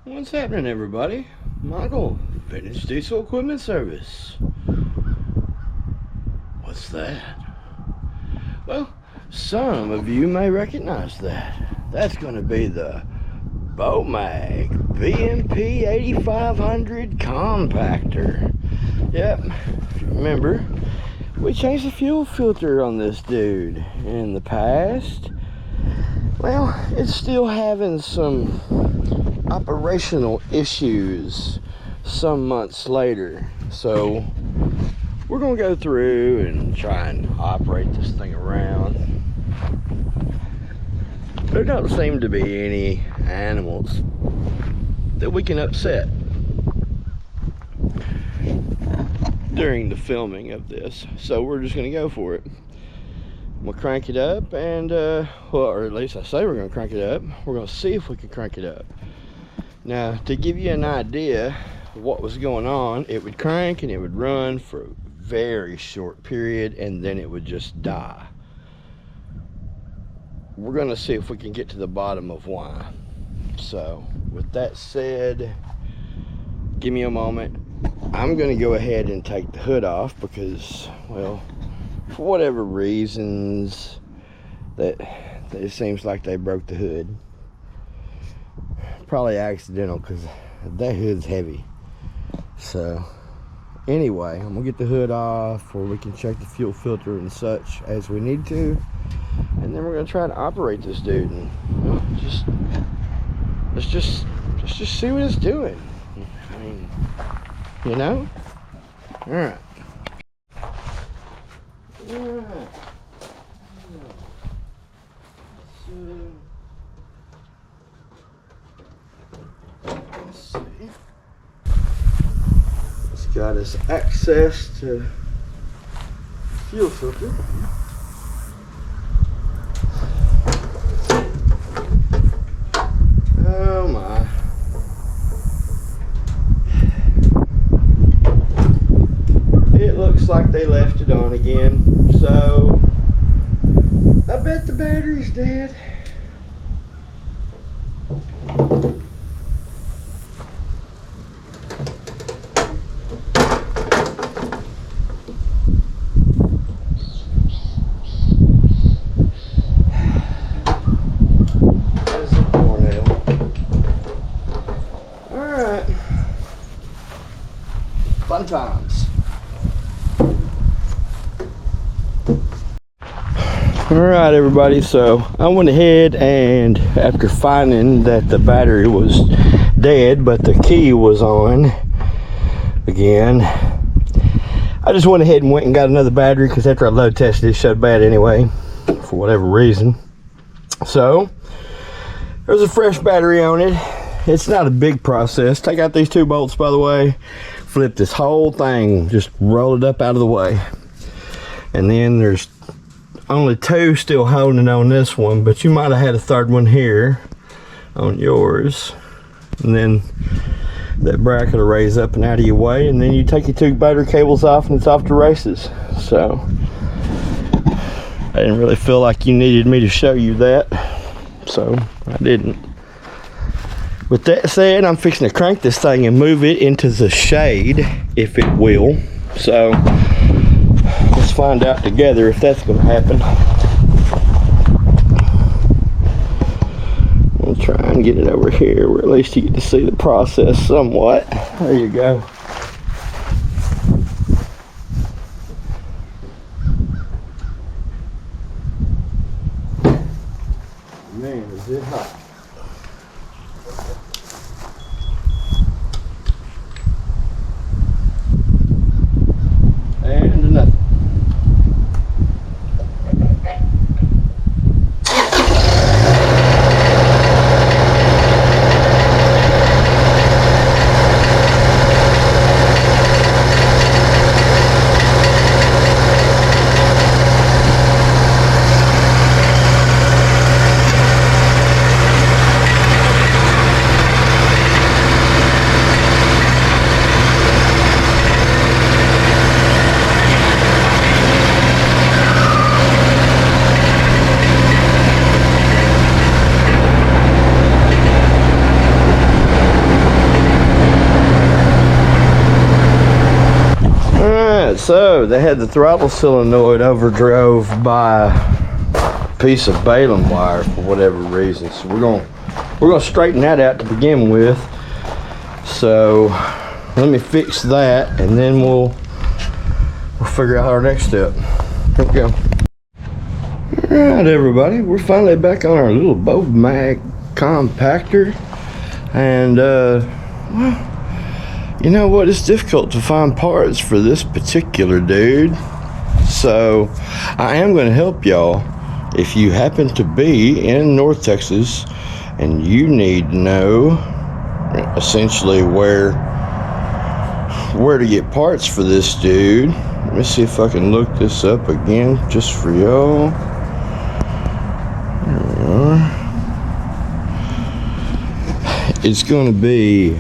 What's happening, everybody? Michael, Vintage Diesel Equipment Service. What's that? Well, some of you may recognize that. That's going to be the Bomag BMP 8500 compactor. Yep, if you remember, we changed the fuel filter on this dude in the past. Well, it's still having some operational issues some months later, so we're gonna go through and try and operate this thing around. There don't seem to be any animals that we can upset during the filming of this, so we're just gonna go for it. We'll crank it up and well, or at least I say we're gonna crank it up. We're gonna see if we can crank it up. Now, to give you an idea of what was going on, it would crank and it would run for a very short period and then it would just die. We're gonna see if we can get to the bottom of why. So with that said, give me a moment. I'm gonna go ahead and take the hood off because, well, for whatever reasons, that it seems like they broke the hood. Probably accidental because that hood's heavy. So anyway, I'm gonna get the hood off where we can check the fuel filter and such as we need to, and then we're gonna try to operate this dude and, well, let's just see what it's doing. I mean, you know. All right. Let's see. It's got us access to fuel filter. Oh my. It looks like they left it on again, so I bet the battery's dead. That's a tornado. Alright. Fun times. Alright, everybody, so I went ahead and after finding that the battery was dead but the key was on again, I just went ahead and went and got another battery because after I load tested it showed bad anyway for whatever reason. So there's a fresh battery on it. It's not a big process. Take out these two bolts, by the way, flip this whole thing, just roll it up out of the way, and then there's only two still holding on this one, but you might have had a third one here on yours, and then that bracket will raise up and out of your way, and then you take your two battery cables off and it's off to races. So I didn't really feel like you needed me to show you that, so I didn't. With that said, I'm fixing to crank this thing and move it into the shade, if it will. So let's find out together if that's going to happen. We'll try and get it over here where at least you get to see the process somewhat. There you go. Man, is it hot. And nothing. So they had the throttle solenoid overdrove by a piece of baling wire for whatever reason. So we're gonna straighten that out to begin with. So let me fix that, and then we'll figure out our next step. Here we go. Alright everybody, we're finally back on our little Bomag compactor, and well, you know what, it's difficult to find parts for this particular dude, so I am going to help y'all. If you happen to be in North Texas and you need to know essentially where to get parts for this dude, let me see if I can look this up again just for y'all. There we are. It's going to be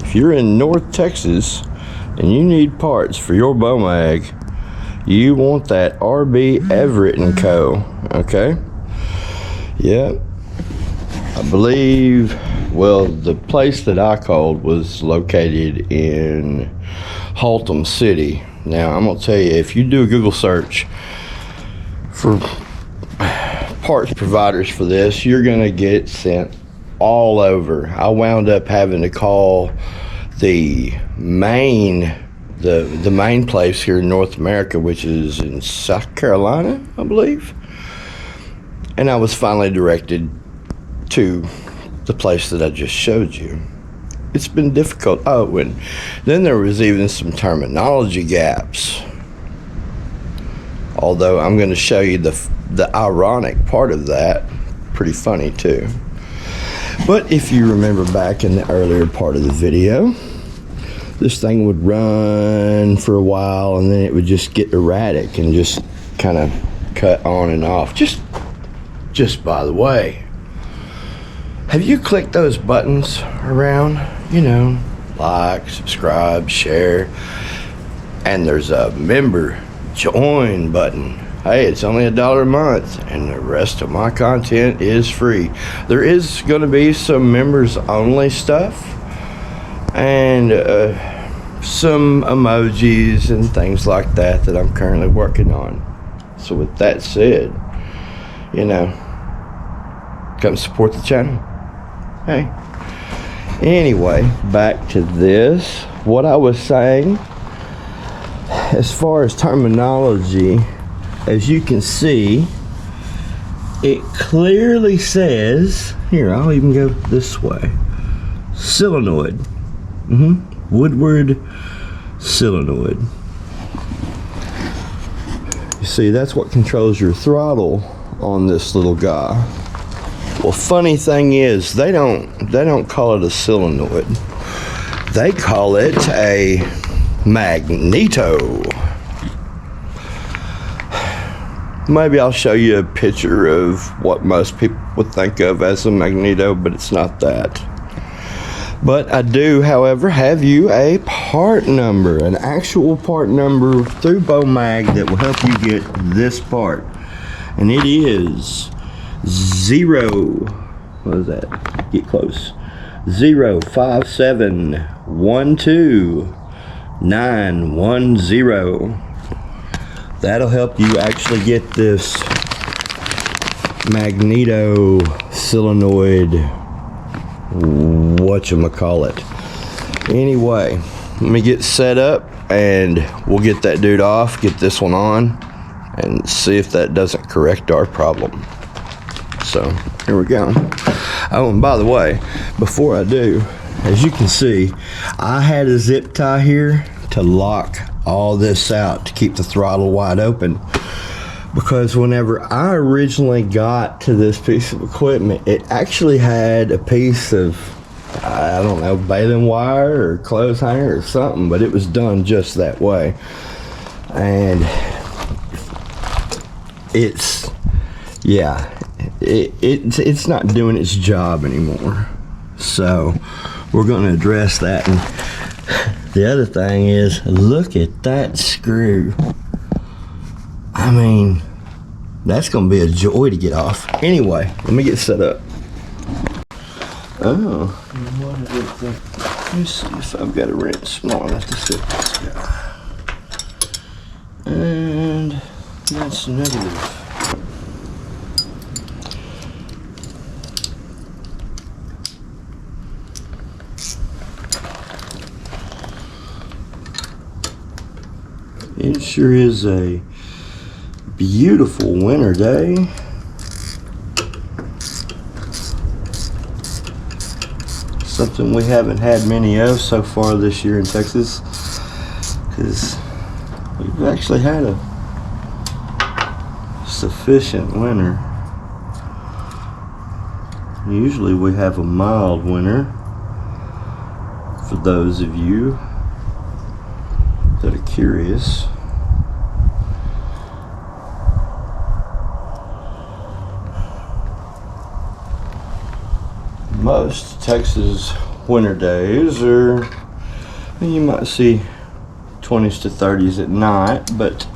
if you're in North Texas and you need parts for your Bomag, you want that RB Everett & Co. Okay? Yep. I believe, well, the place that I called was located in Haltom City. Now, I'm going to tell you, if you do a Google search for parts providers for this, you're going to get sent all over. I wound up having to call the main place here in North America, which is in South Carolina, I believe. And I was finally directed to the place that I just showed you. It's been difficult. Oh, and then there was even some terminology gaps. Although I'm going to show you the ironic part of that. Pretty funny too. But if you remember back in the earlier part of the video, this thing would run for a while and then it would just get erratic and just kind of cut on and off. Just by the way, have you clicked those buttons around? You know, like, subscribe, share, and there's a member join button. Hey, it's only $1 a month, and the rest of my content is free. There is going to be some members only stuff, and some emojis and things like that I'm currently working on. So with that said, you know, come support the channel. Hey. Anyway, back to this. What I was saying, as far as terminology, as you can see, it clearly says, here, I'll even go this way, solenoid. Woodward solenoid. You see, that's what controls your throttle on this little guy. Well, funny thing is, they don't call it a solenoid. They call it a magneto. Maybe I'll show you a picture of what most people would think of as a magneto, but it's not that. But I do, however, have you a part number, an actual part number through Bomag that will help you get this part. And it is 05712910910. That'll help you actually get this magneto solenoid, whatchamacallit. Anyway, let me get set up and we'll get that dude off, get this one on, and see if that doesn't correct our problem. So here we go. Oh, and by the way, before I do, as you can see, I had a zip tie here to lock all this out to keep the throttle wide open, because whenever I originally got to this piece of equipment, it actually had a piece of, I don't know, baling wire or clothes hanger or something, but it was done just that way. And it's, yeah, it's not doing its job anymore. So we're going to address that. And the other thing is, look at that screw. I mean, that's going to be a joy to get off. Anyway, let me get set up. Oh, what is it? Let me see if I've got a wrench small enough to fit this guy. And that's negative. It sure is a beautiful winter day. Something we haven't had many of so far this year in Texas, because we've actually had a sufficient winter. Usually we have a mild winter, for those of you that are curious. Most Texas winter days are, you might see 20s to 30s at night, but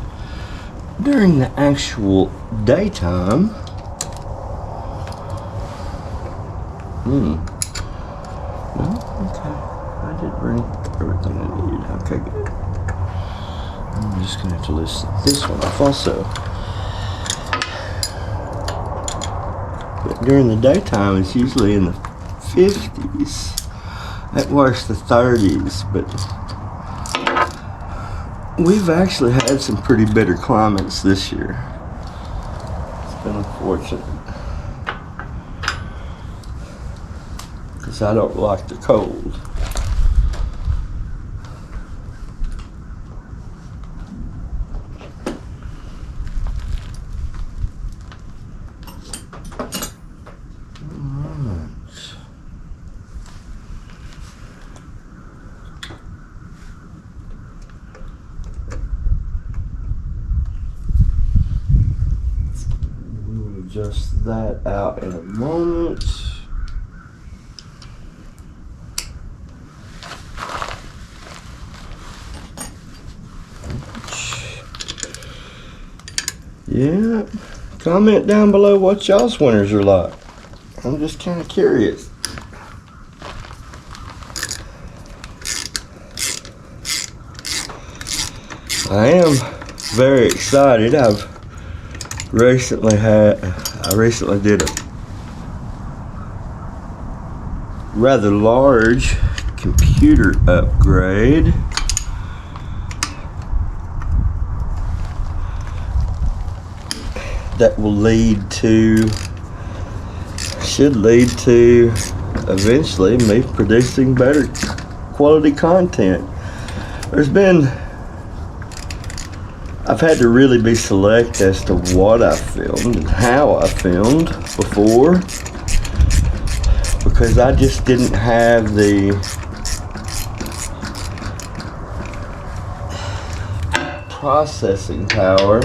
during the actual daytime, well, okay, I did bring everything I needed. Okay, good. I'm just gonna have to list this one off also. But during the daytime, it's usually in the 50s, at worst the 30s, but we've actually had some pretty bitter climates this year. It's been unfortunate, because I don't like the cold. Adjust that out in a moment. Yeah, comment down below what y'all's winters are like. I'm just kind of curious. I am very excited. I recently did a rather large computer upgrade. That will should lead to eventually me producing better quality content. I've had to really be select as to what I filmed and how I filmed before, because I just didn't have the processing power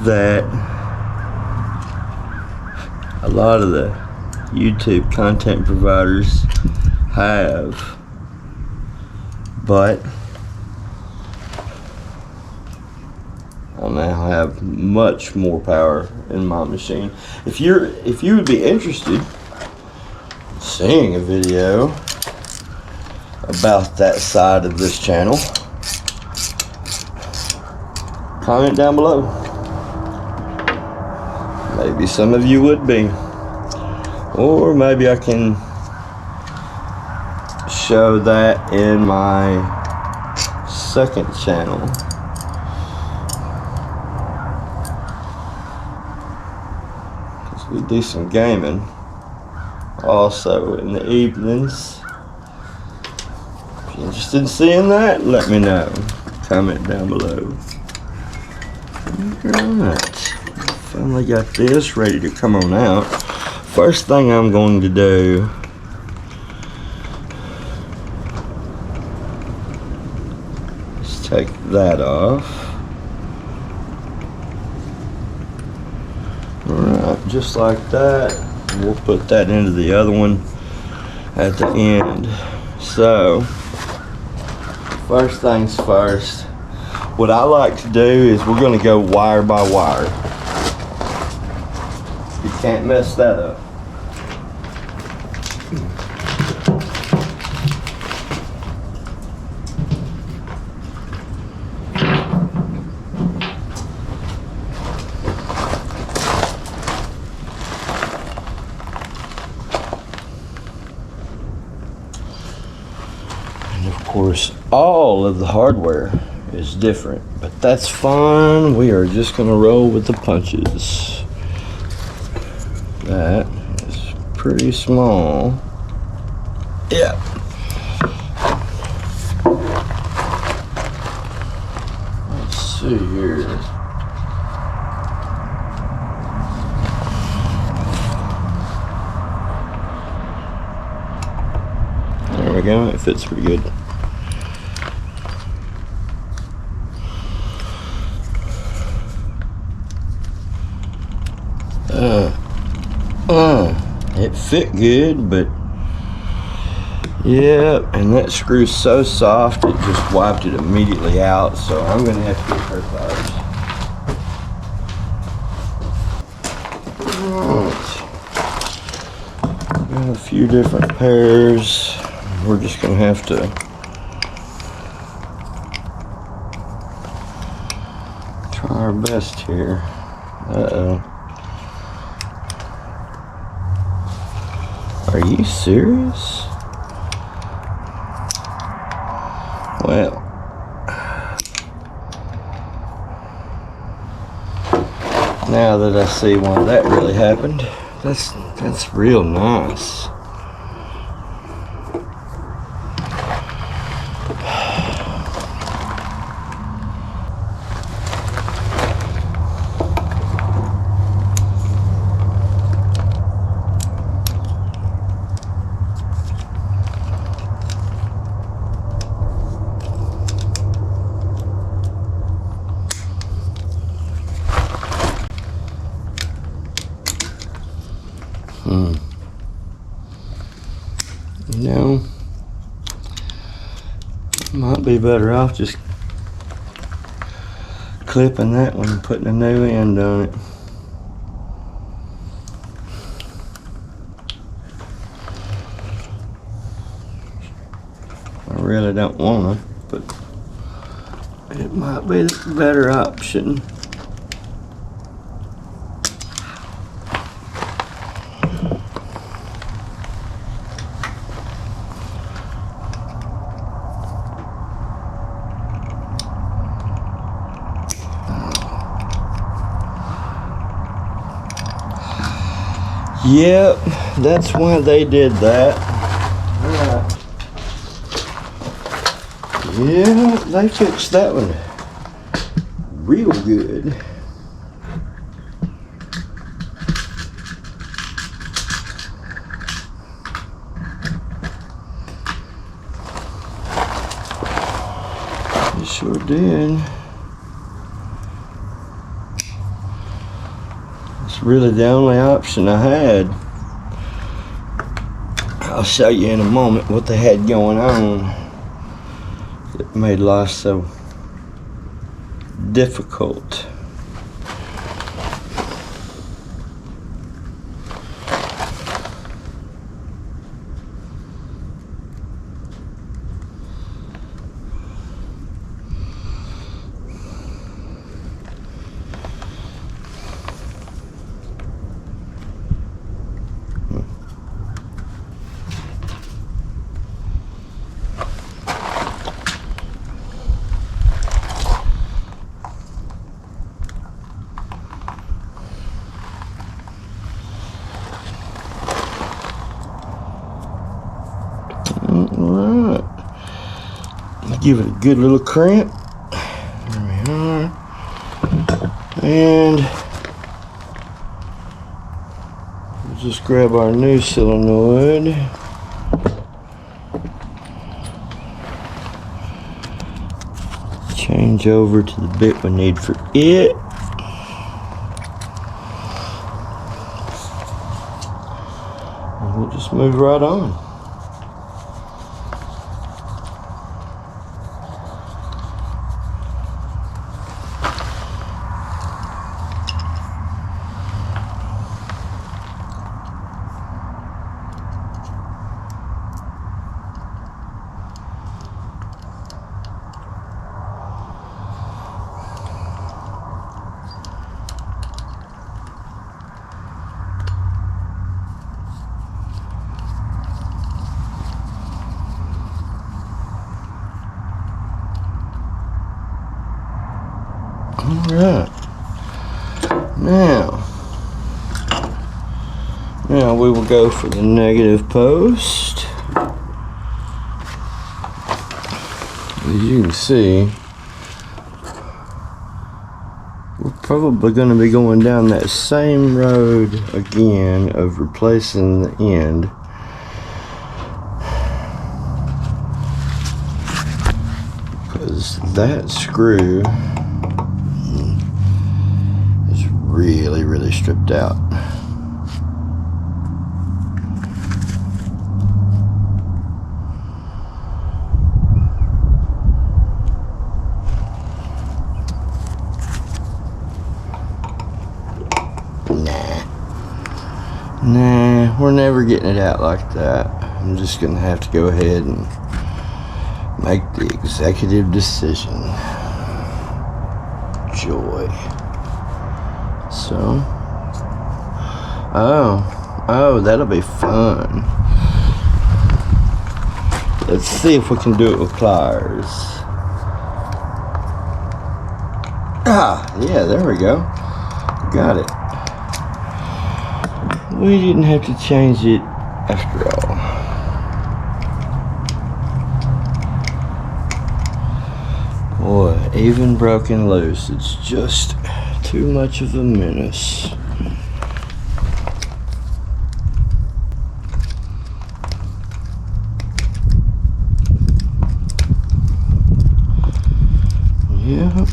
that a lot of the YouTube content providers have. But I now have much more power in my machine. If you would be interested in seeing a video about that side of this channel, comment down below. Maybe some of you would be, or maybe I can show that in my second channel. Because we do some gaming also in the evenings. If you're interested in seeing that, let me know. Comment down below. Alright, finally got this ready to come on out. First thing I'm going to do take that off. Alright, just like that. We'll put that into the other one at the end. So, first things first, what I like to do is we're going to go wire by wire. You can't mess that up. course, all of the hardware is different, but that's fine. We are just gonna roll with the punches. That is pretty small. Yeah. Let's see here. There we go. It fits pretty good. It fit good, but yeah, and that screw's so soft it just wiped it immediately out, so I'm gonna have to get her pliers. Got a few different pairs. We're just gonna have to try our best here. Uh-oh. Are you serious? Well, now that I see why that really happened, that's real nice. You know, might be better off just clipping that one and putting a new end on it. I really don't want to, but it might be the better option. Yep, that's why they did that. Yeah, they fixed that one real good. They sure did. Really the only option I had. I'll show you in a moment what they had going on that made life so difficult. Alright, give it a good little crimp. There we are. And we'll just grab our new solenoid. Change over to the bit we need for it. And we'll just move right on. Alright. Now we will go for the negative post. As you can see, we're probably going to be going down that same road again of replacing the end. Because that screw is really stripped out. Nah, we're never getting it out like that. I'm just gonna have to go ahead and make the executive decision. Joy. So, oh, that'll be fun. Let's see if we can do it with pliers. Yeah, there we go. Got it. We didn't have to change it after all. Boy, even broken loose, it's just too much of a menace. Yeah.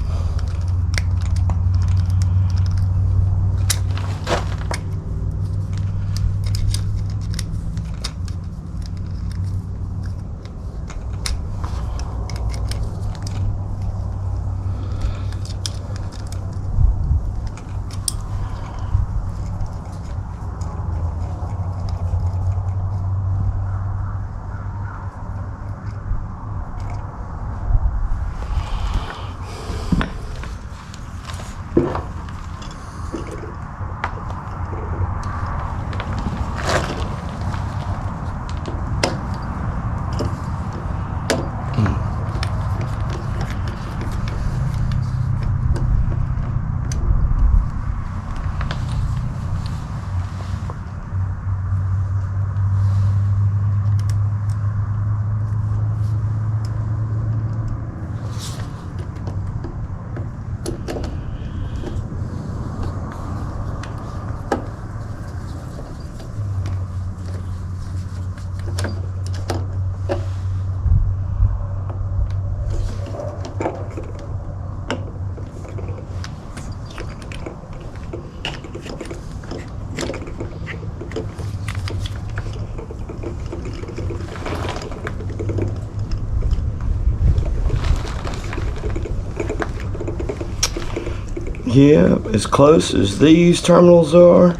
Yeah, as close as these terminals are,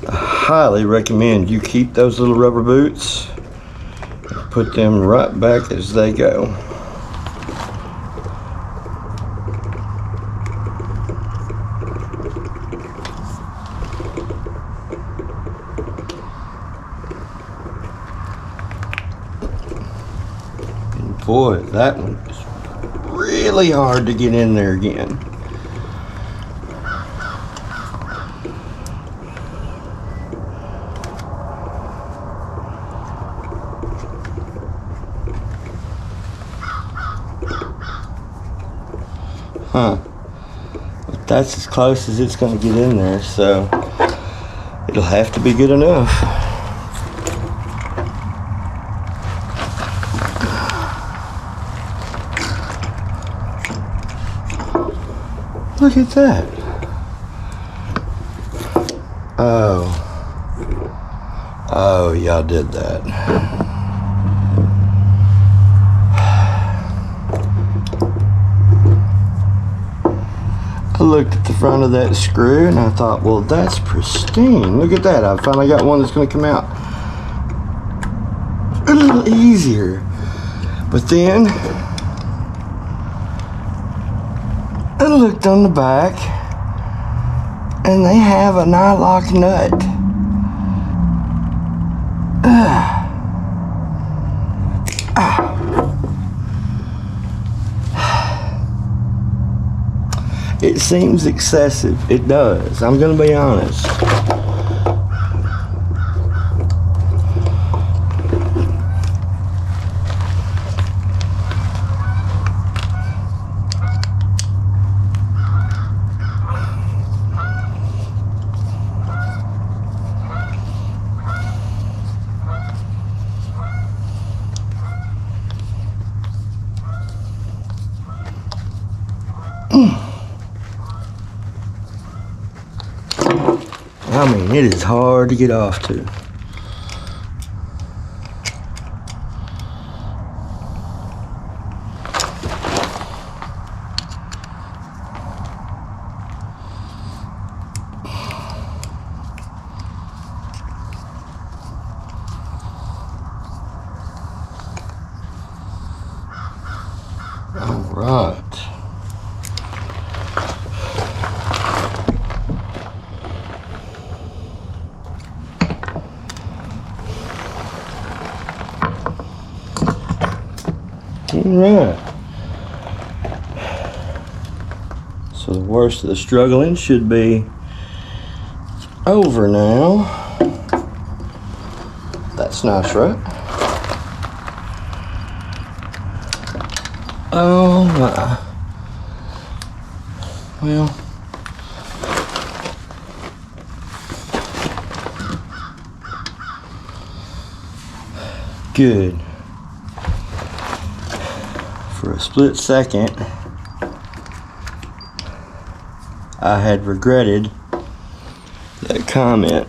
I highly recommend you keep those little rubber boots, put them right back as they go. And boy, that one is really hard to get in there again. But that's as close as it's going to get in there, so it'll have to be good enough. Look at that. Oh, y'all did that. I looked at the front of that screw and I thought, well, that's pristine. Look at that. I finally got one that's going to come out a little easier. But then I looked on the back and they have a nylock nut. It seems excessive. It does. I'm gonna be honest. I mean, it is hard to get off to. All right. Alright, so the worst of the struggling should be over now. That's nice, right? Oh my. Well, good. For a split second, I had regretted that comment.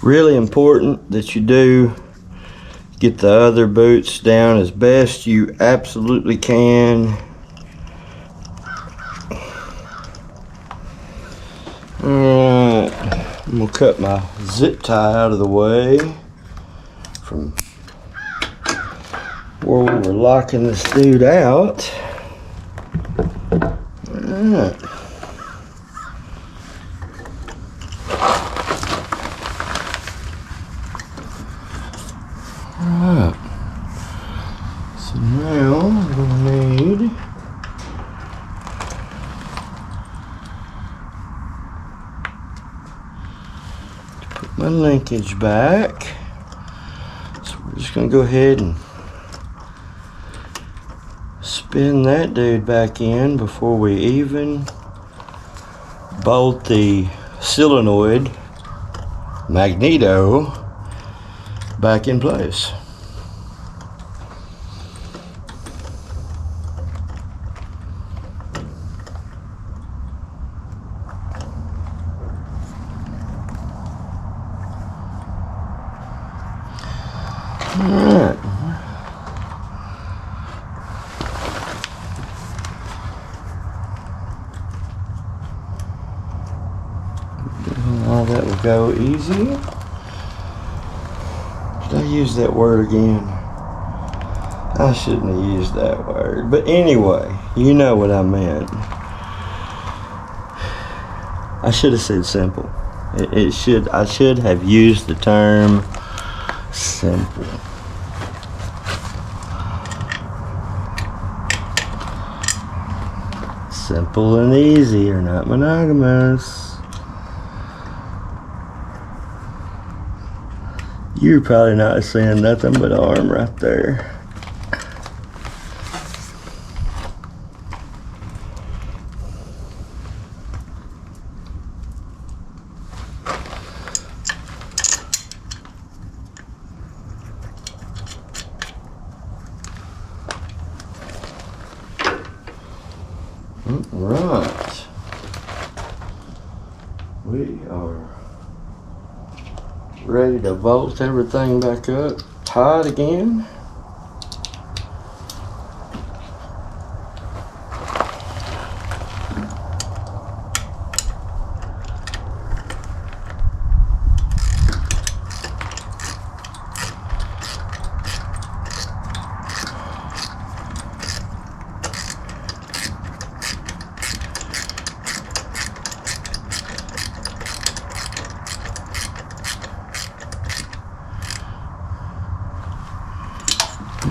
Really important that you do get the other boots down as best you absolutely can. Alright, I'm gonna cut my zip tie out of the way from where we were locking this dude out. Alright. Alright, so now I'm gonna need to put my linkage back. So we're just gonna go ahead and spin that dude back in before we even bolt the solenoid magneto back in place. All right. All that will go easy. Did I use that word again? I shouldn't have used that word. But anyway, you know what I meant. I should have said simple. I should have used the term simple. Simple and easy are not monogamous. You're probably not seeing nothing but arm right there. Right. We are ready to bolt everything back up tight again.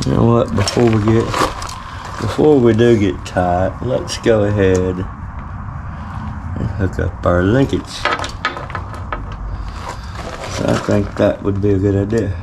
You know what, before we do get tight, let's go ahead and hook up our linkage. So I think that would be a good idea.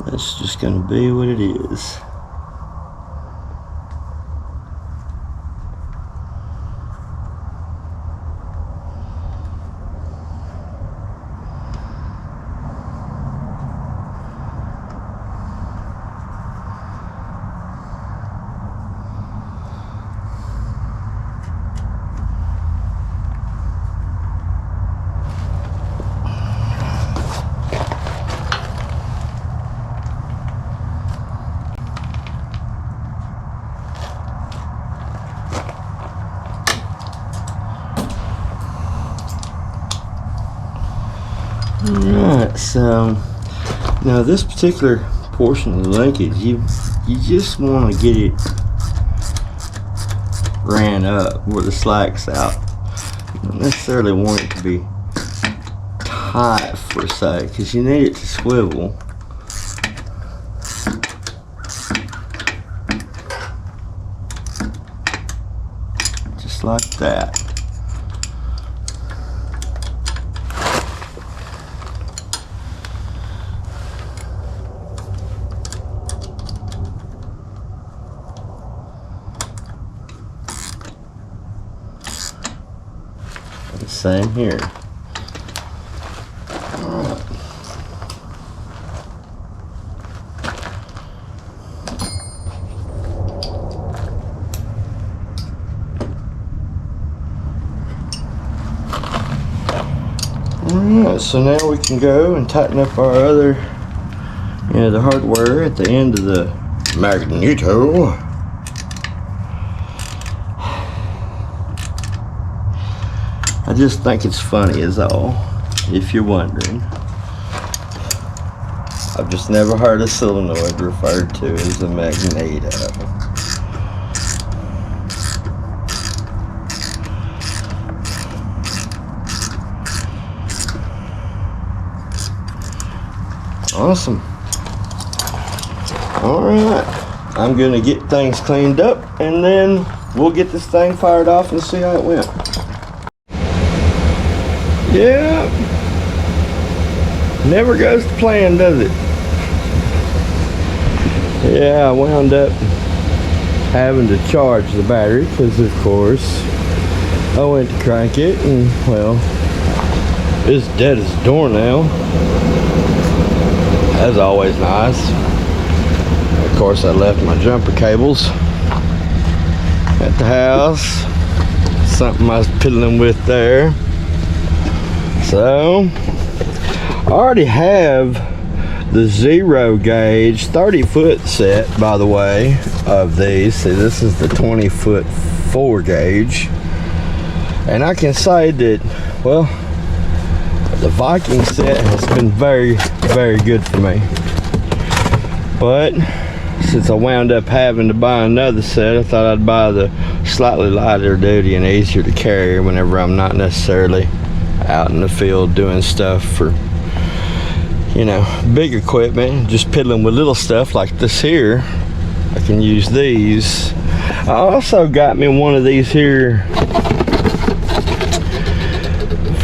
That's just gonna be what it is. Alright, so now this particular portion of the linkage, you just want to get it ran up where the slack's out. You don't necessarily want it to be tight per se, because you need it to swivel. Just like that. Same here. Alright, so now we can go and tighten up our other, the hardware at the end of the magneto. I just think it's funny is all, if you're wondering. I've just never heard a solenoid referred to as a magneto. Awesome. Alright, I'm gonna get things cleaned up and then we'll get this thing fired off and see how it went. Yeah, never goes to plan, does it? Yeah, I wound up having to charge the battery because, of course, I went to crank it and, well, it's dead as a door now. That's always nice. Of course, I left my jumper cables at the house. Something I was piddling with there. So, I already have the 0 gauge 30-foot set, by the way, of these. See, this is the 20-foot 4 gauge. And I can say that, well, the Viking set has been very, very good for me. But since I wound up having to buy another set, I thought I'd buy the slightly lighter duty and easier to carry whenever I'm not necessarily out in the field doing stuff for, you know, big equipment. Just piddling with little stuff like this here, I can use these. I also got me one of these here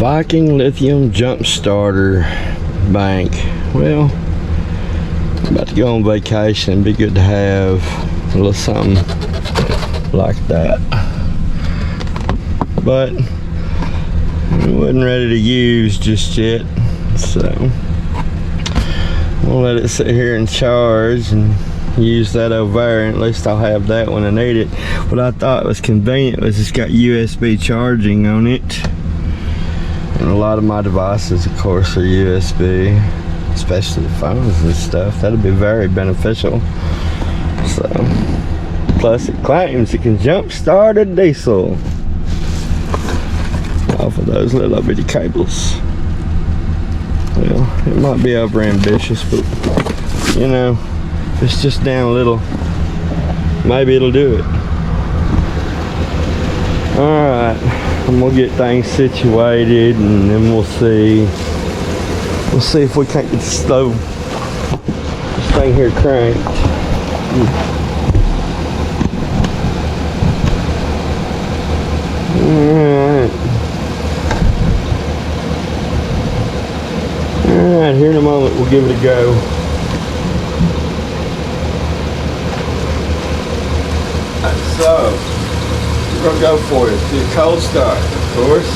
Viking lithium jump starter bank. Well, I'm about to go on vacation. It'd be good to have a little something like that, but I wasn't ready to use just yet, so we'll let it sit here and charge and use that over there, and at least I'll have that when I need it. What I thought was convenient was it's got USB charging on it, and a lot of my devices, of course, are USB, especially the phones and stuff. That'd be very beneficial. So, plus it claims it can jump start a diesel off of those little bitty cables. Well, it might be over ambitious, but you know, if it's just down a little, maybe it'll do it. Alright, I'm gonna get things situated, and then we'll see if we can't get this thing here cranked. Alright, here in a moment we'll give it a go. So, we're going to go for it. Do a cold start, of course.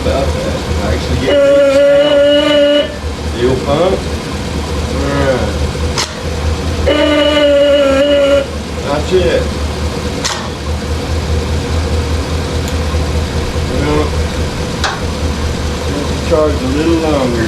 About that. Actually get reached out. Fuel pump. Alright. Not yet. Well, have to charge a little longer.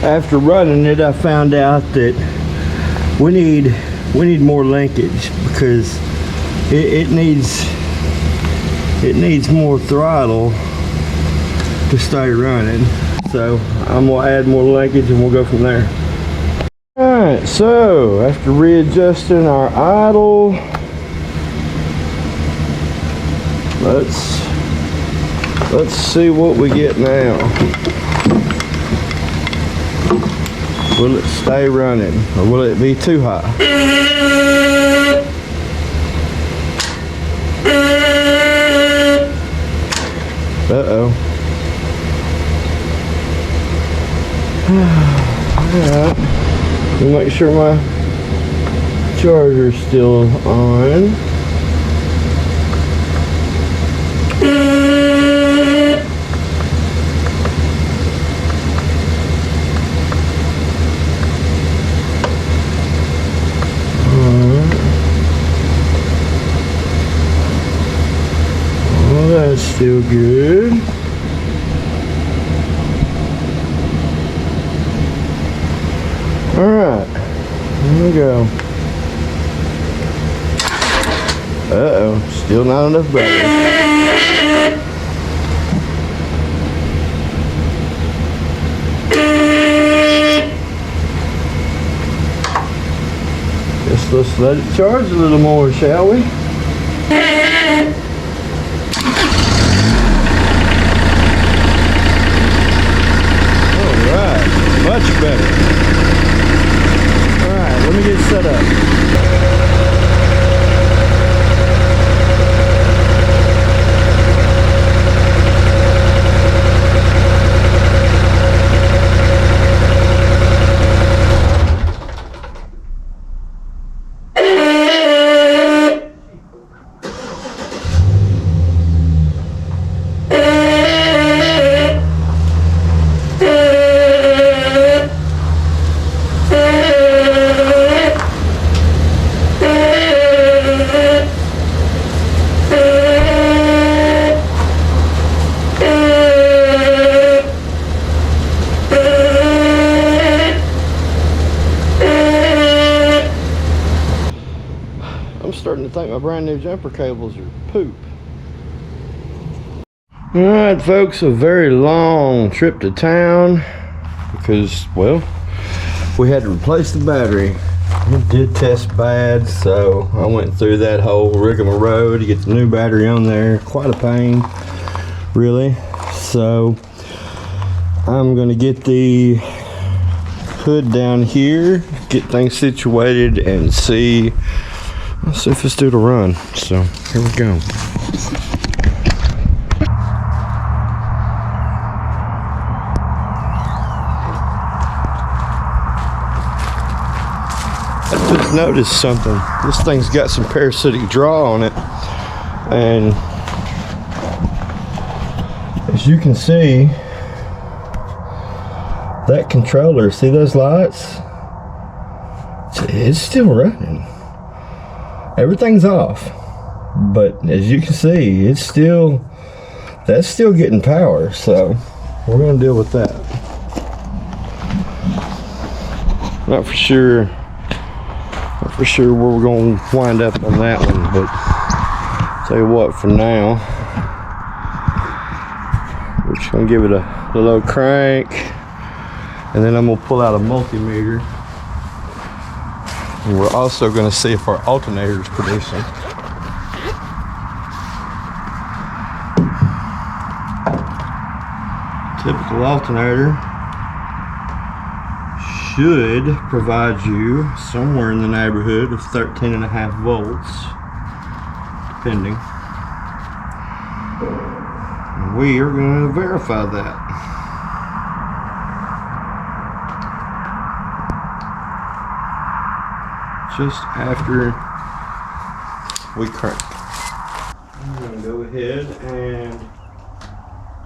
After running it, I found out that we need more linkage, because it needs more throttle to stay running. So I'm gonna add more linkage and we'll go from there. Alright, so after readjusting our idle, let's see what we get now. Will it stay running, or will it be too high? Uh-oh. Alright. We'll make sure my charger's still on. Still good. Alright, here we go. Uh-oh, still not enough battery. Guess let's let it charge a little more, shall we? Alright, much better. Alright, let me get set up. I'm starting to think my brand new jumper cables are poop. Alright folks, a very long trip to town because, well, we had to replace the battery. It did test bad, so I went through that whole rigmarole to get the new battery on there. Quite a pain, really. So I'm going to get the hood down here, get things situated, and see. Let's see if it's due to run. So here we go. I just noticed something. This thing's got some parasitic draw on it, and as you can see, that controller, see those lights? It's still running. Everything's off, but as you can see, that's still getting power, so we're going to deal with that. Not for sure where we're going to wind up on that one, but tell you what, for now we're just going to give it a little crank, and then I'm going to pull out a multimeter. And we're also going to see if our alternator is producing. Typical alternator should provide you somewhere in the neighborhood of 13.5 volts, depending. And we are going to verify that. Just after we crank. I'm going to go ahead and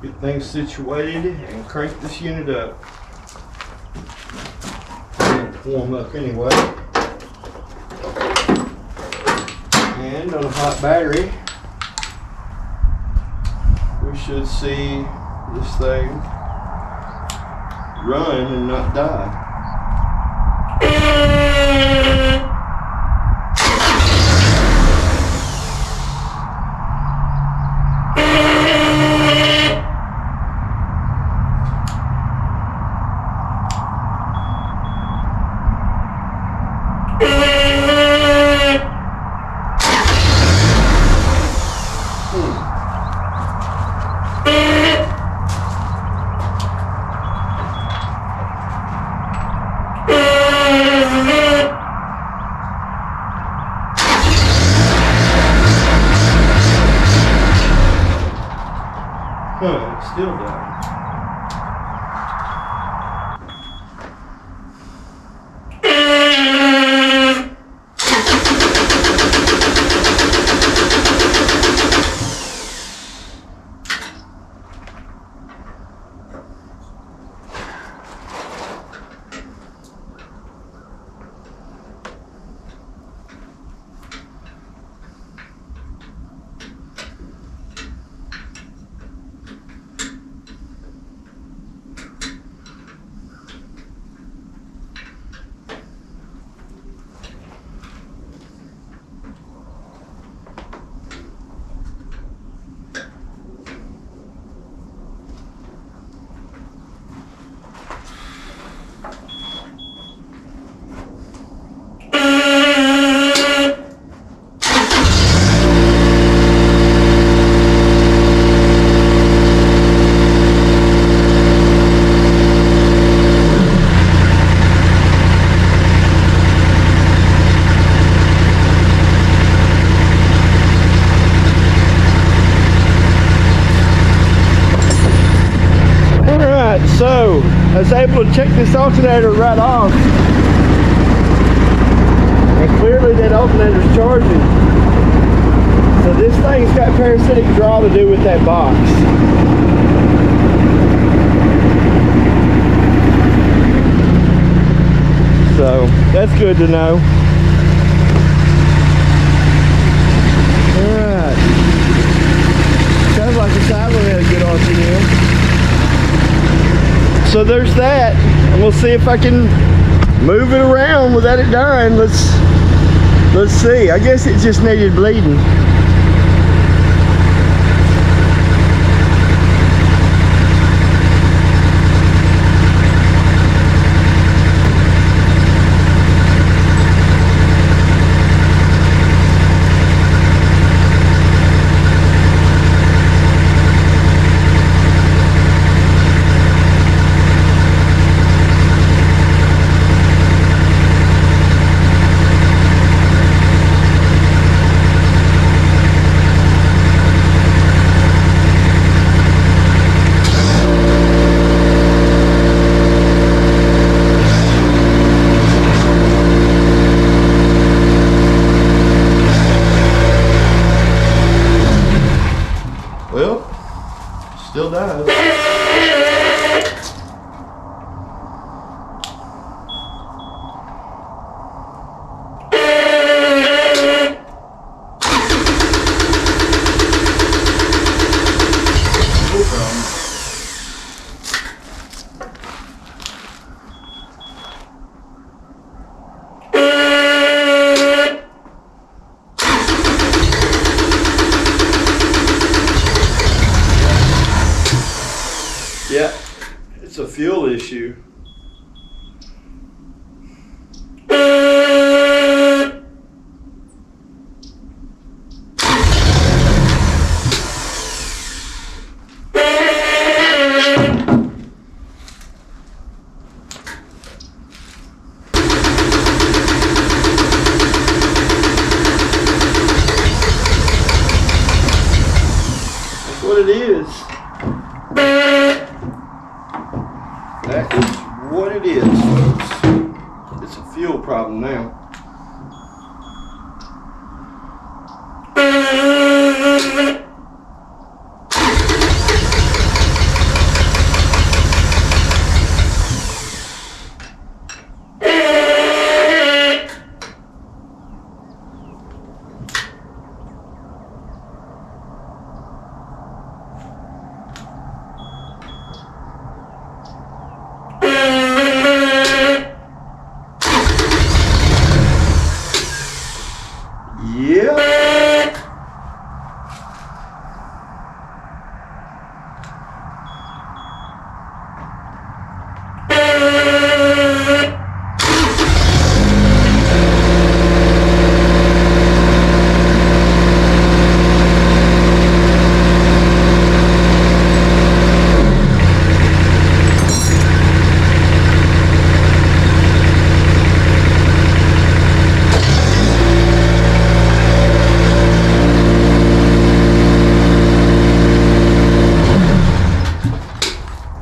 get things situated and crank this unit up. It's warm up anyway. And on a hot battery, we should see this thing run and not die. It's still down. Alright, so I was able to check this alternator right off. And clearly that alternator's charging. So this thing's got parasitic draw to do with that box. So that's good to know. Alright. Sounds like the side one had a good RPM. So there's that. And we'll see if I can move it around without it dying. Let's see. I guess it just needed bleeding. Well, still does. Yeah, it's a fuel issue. That's what it is. That is what it is, folks. It's a fuel problem now. Yeah.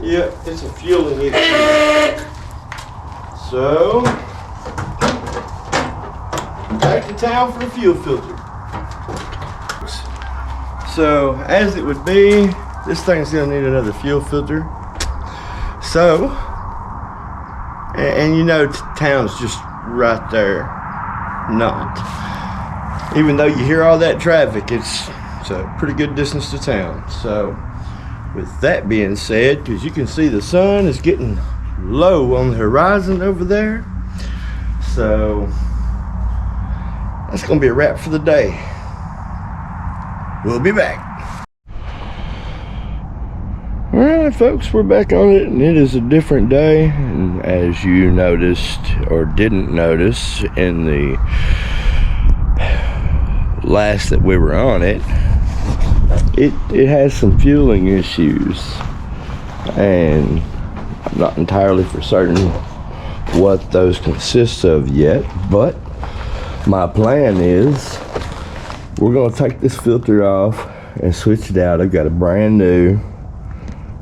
Yeah, it's a fueling issue. So, back to town for the fuel filter. So, as it would be, this thing's gonna need another fuel filter. So, and you know, town's just right there. Not. Even though you hear all that traffic, it's a pretty good distance to town. So, with that being said, because you can see the sun is getting low on the horizon over there. So, that's going to be a wrap for the day. We'll be back. Alright folks, we're back on it, and it is a different day. And as you noticed or didn't notice in the last that we were on it, it has some fueling issues, and I'm not entirely for certain what those consist of yet, but my plan is we're going to take this filter off and switch it out. I've got a brand new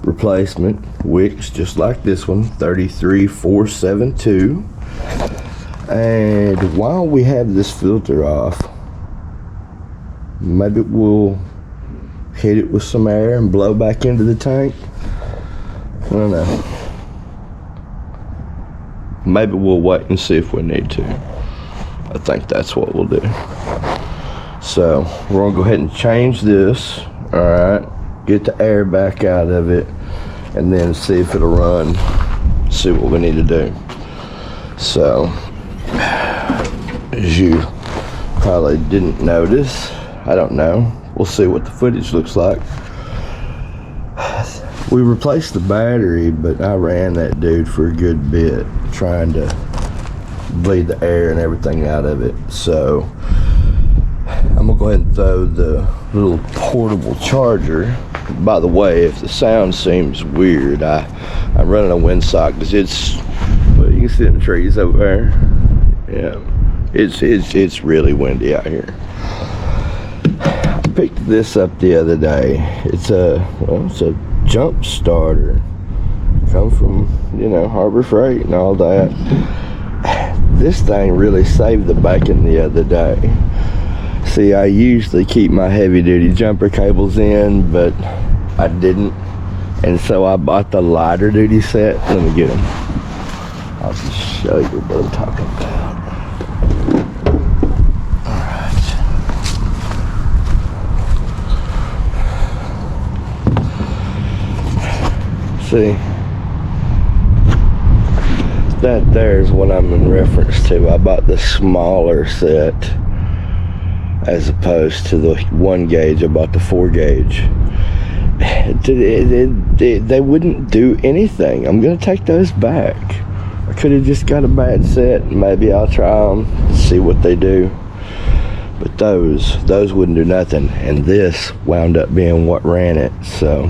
replacement wicks just like this one, 33472. And while we have this filter off, maybe we'll hit it with some air and blow back into the tank. I don't know. Maybe we'll wait and see if we need to. I think that's what we'll do. So we're gonna go ahead and change this. All right, get the air back out of it, and then see if it'll run. See what we need to do. So, as you probably didn't notice, I don't know. We'll see what the footage looks like. We replaced the battery, but I ran that dude for a good bit, trying to bleed the air and everything out of it. So I'm gonna go ahead and throw the little portable charger. By the way, if the sound seems weird, I'm running a windsock because it's, well, you can see the trees over there. Yeah, it's really windy out here. I picked this up the other day. It's a jump starter. Come from, you know, Harbor Freight and all that. This thing really saved the bacon the other day. See, I usually keep my heavy duty jumper cables in, but I didn't, and so I bought the lighter duty set. Let me get them. I'll just show you what I'm talking about. See, that there's what I'm in reference to. I bought the smaller set as opposed to the 1 gauge. I bought the 4 gauge. They wouldn't do anything. I'm gonna take those back. I could have just got a bad set. Maybe I'll try them, see what they do. But those wouldn't do nothing, and this wound up being what ran it. So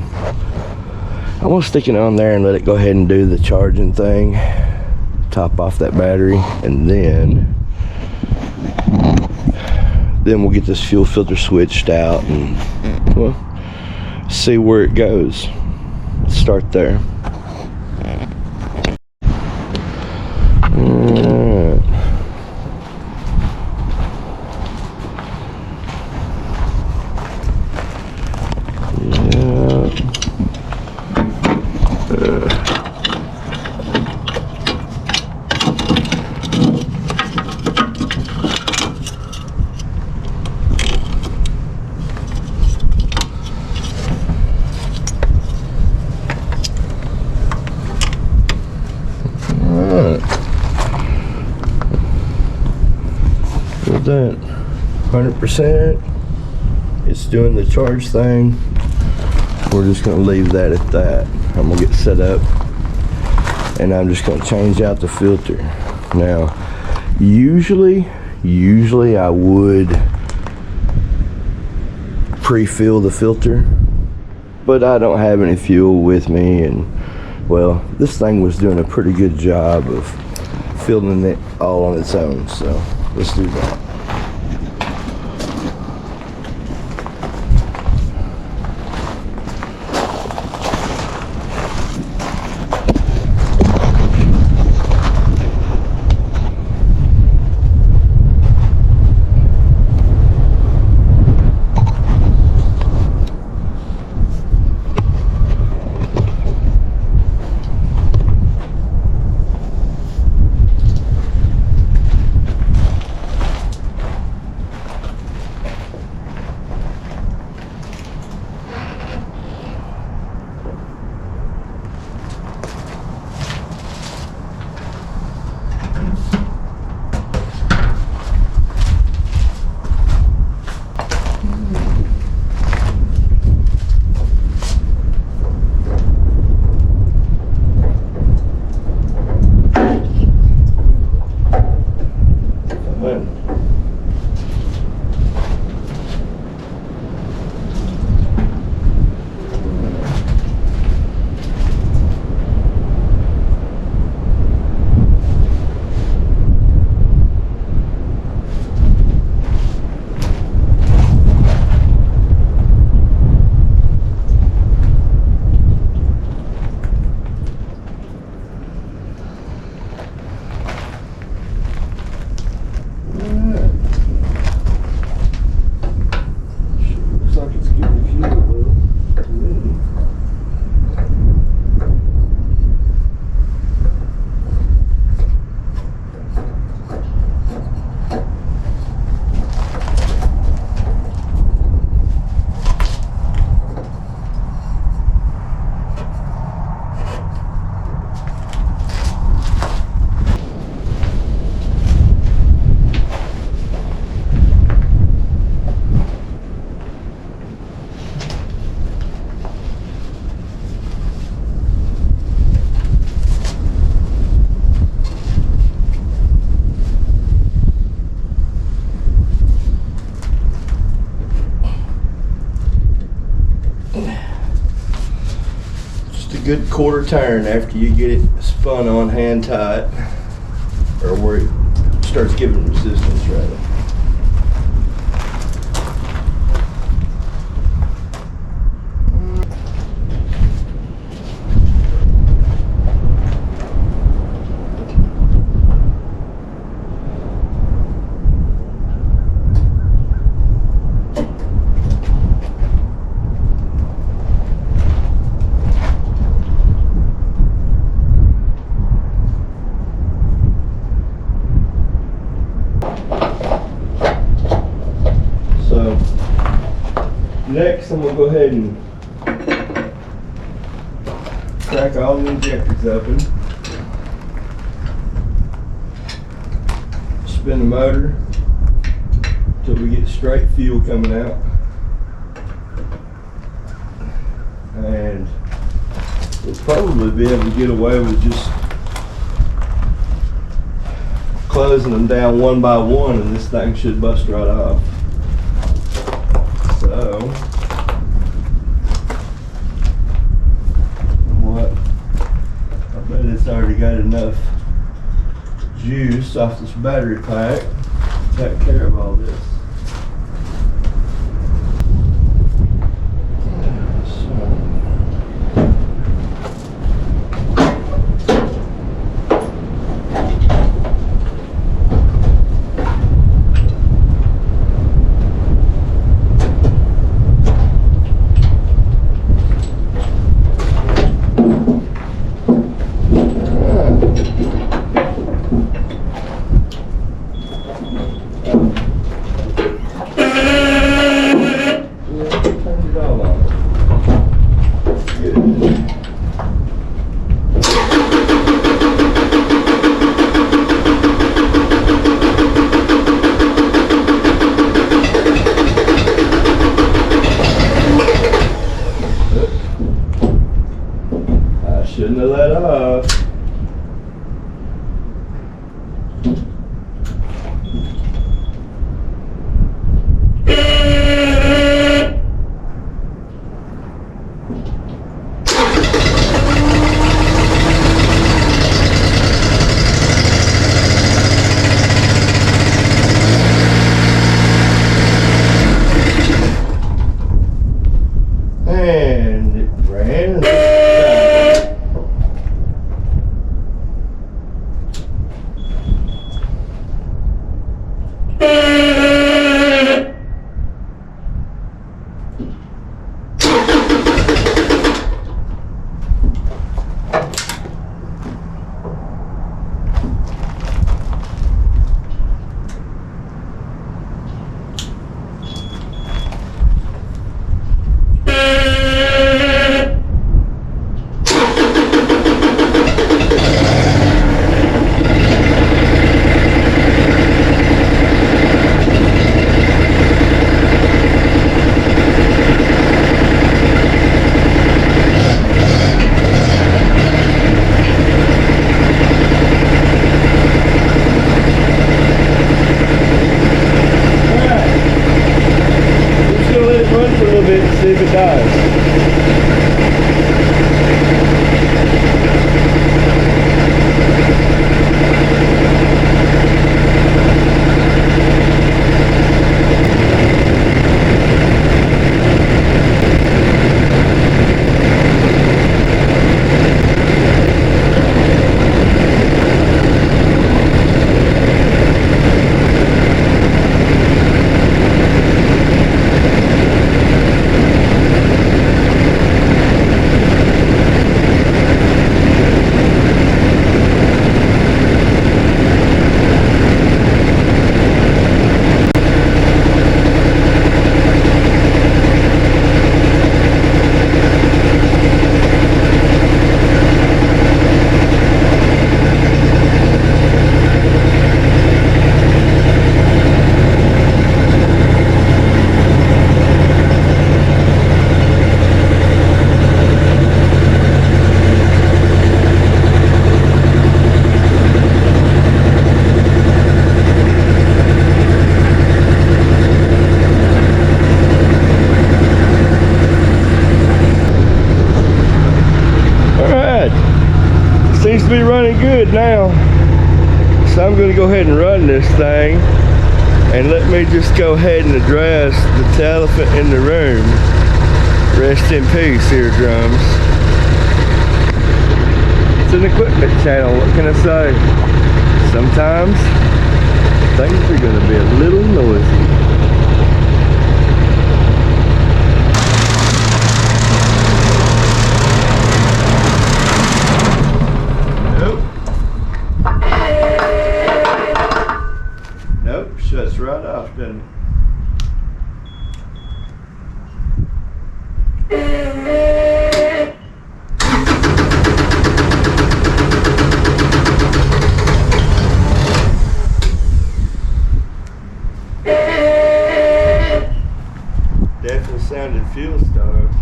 I'm gonna stick it on there and let it go ahead and do the charging thing, top off that battery, and then we'll get this fuel filter switched out and, well, see where it goes. Let's start there. That 100%, it's doing the charge thing. We're just going to leave that at that. I'm going to get set up, and I'm just going to change out the filter. Now, usually I would pre-fill the filter, but I don't have any fuel with me, and well, this thing was doing a pretty good job of filling it all on its own, so let's do that. a good quarter turn after you get it spun on hand tight, or where it starts giving resistance rather. Next, I'm going to go ahead and crack all the injectors open, spin the motor until we get straight fuel coming out, and we'll probably be able to get away with just closing them down one by one, and this thing should bust right off. So, what? I bet it's already got enough juice off this battery pack to take care of all this. Shouldn't have let off. And it ran. seems to be running good now. So I'm going to go ahead and run this thing. And let me just go ahead and address the elephant in the room. Rest in peace, eardrums. It's an equipment channel, what can I say? Sometimes things are going to be a little noisy. Nope, shuts right off, doesn't it? Definitely sounded fuel starved.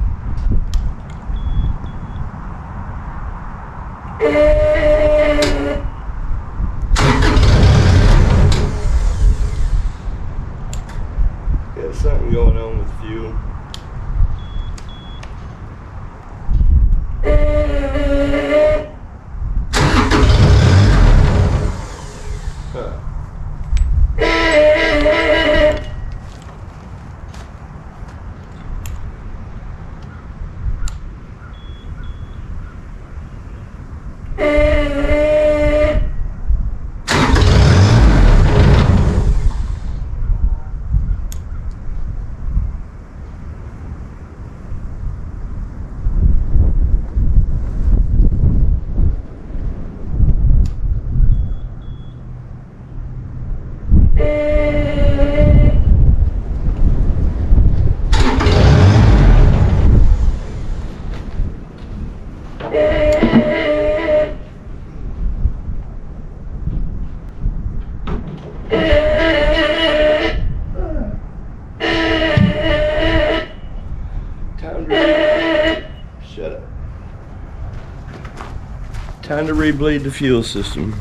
Got something going on with fuel. Huh. Time to rebleed the fuel system.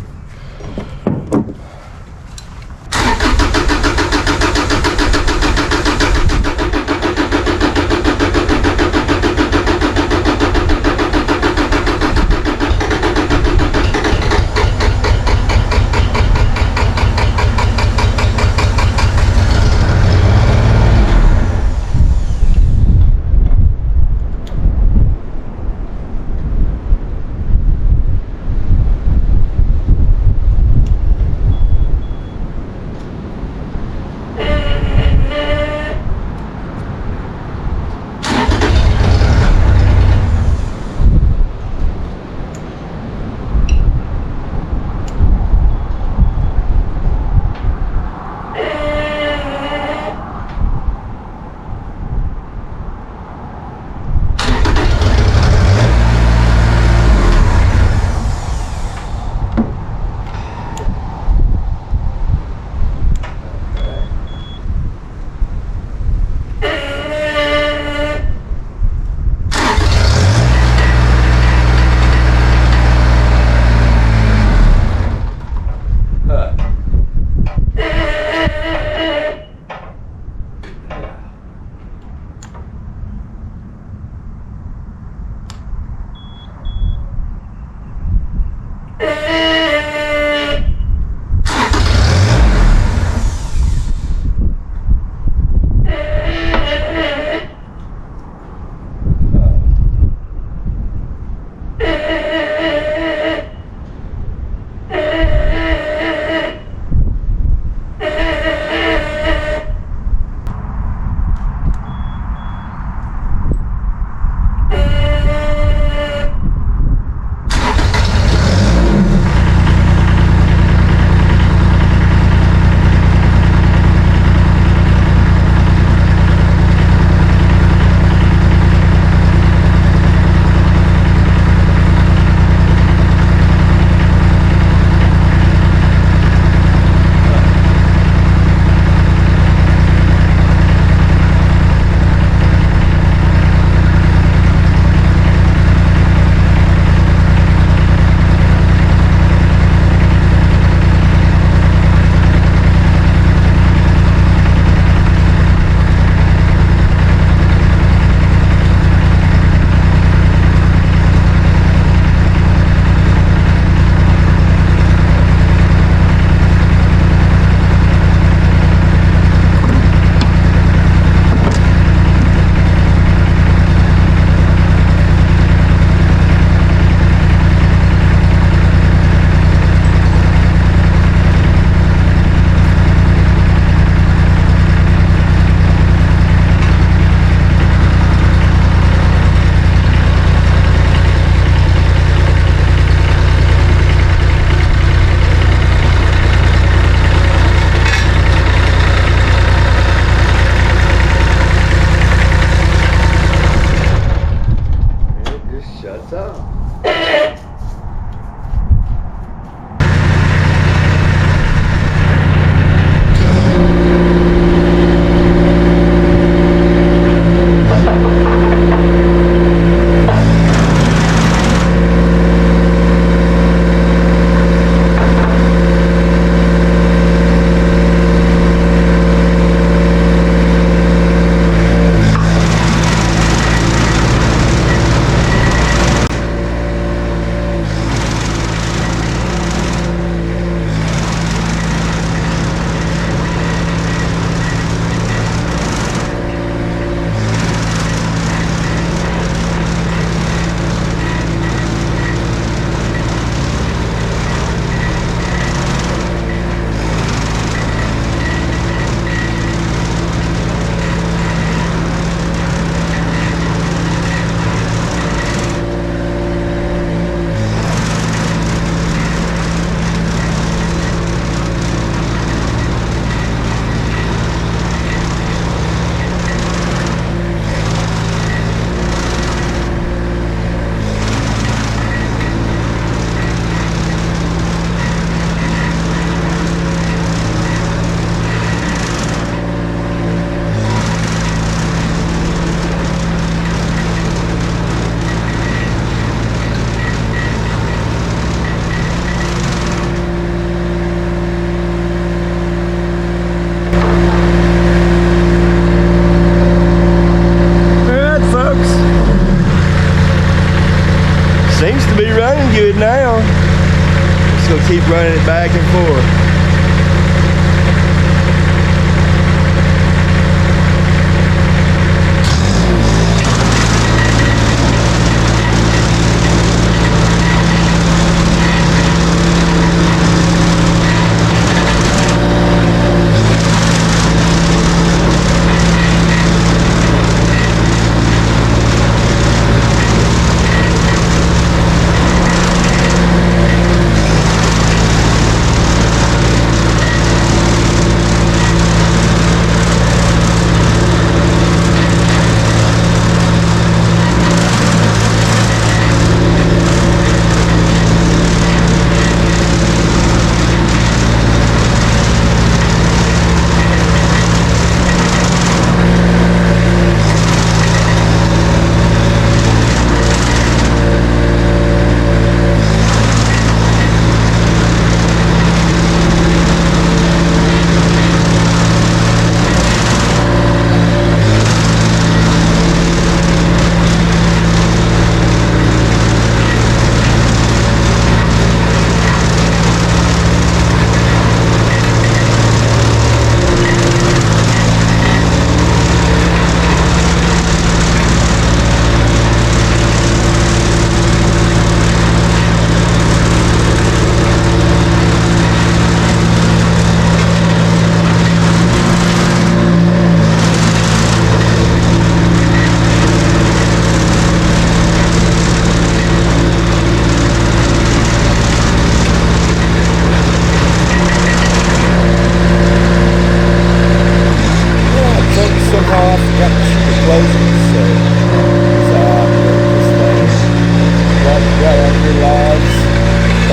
up? Seems to be running good now. Just gonna keep running it back and forth.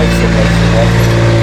Thanks so much for watching.